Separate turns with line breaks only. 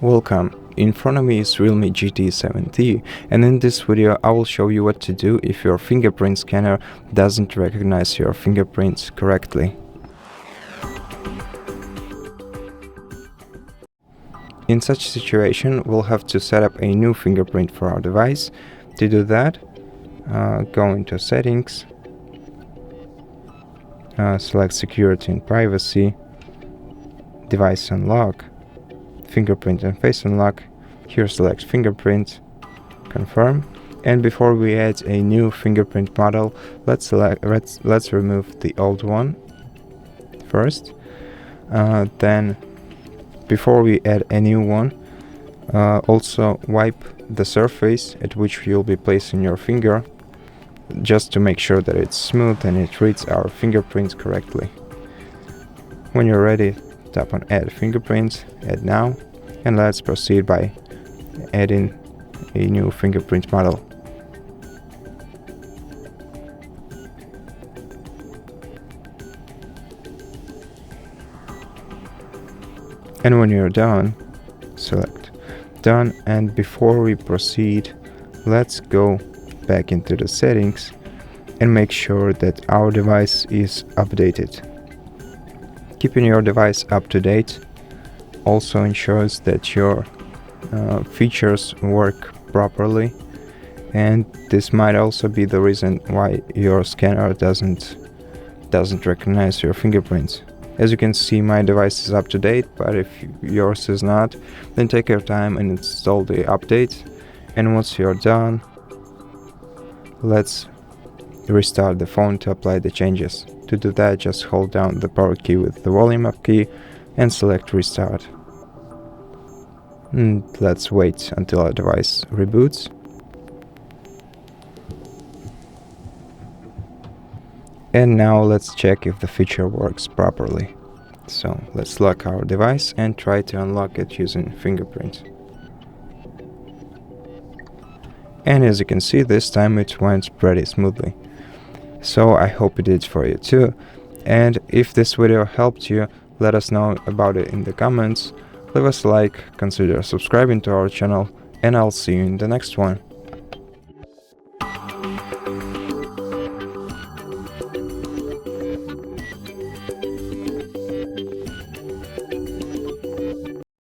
Welcome, in front of me is REALME GT 7T, and in this video I will show you what to do if your fingerprint scanner doesn't recognize your fingerprints correctly. In such a situation, we'll have to set up a new fingerprint for our device. To do that, go into Settings, select Security and Privacy, Device Unlock, Fingerprint and Face Unlock. Here select Fingerprint, Confirm, and before we add a new fingerprint model, let's remove the old one first. Then before we add a new one, also wipe the surface at which you'll be placing your finger, just to make sure that it's smooth and it reads our fingerprints correctly. When you're ready, tap on Add Fingerprints, Add Now, and let's proceed by adding a new fingerprint model. And when you're done, select Done, and before we proceed, let's go back into the settings and make sure that our device is updated. Keeping your device up to date also ensures that your features work properly, and this might also be the reason why your scanner doesn't recognize your fingerprints. As you can see, my device is up to date, but if yours is not, then take your time and install the update. And once you're done, let's restart the phone to apply the changes. To do that, just hold down the power key with the volume up key and select Restart. And let's wait until our device reboots. And now let's check if the feature works properly. So let's lock our device and try to unlock it using fingerprint. And as you can see, this time it went pretty smoothly. So I hope it did for you too. And if this video helped you, let us know about it in the comments. Leave us a like, consider subscribing to our channel, and I'll see you in the next one.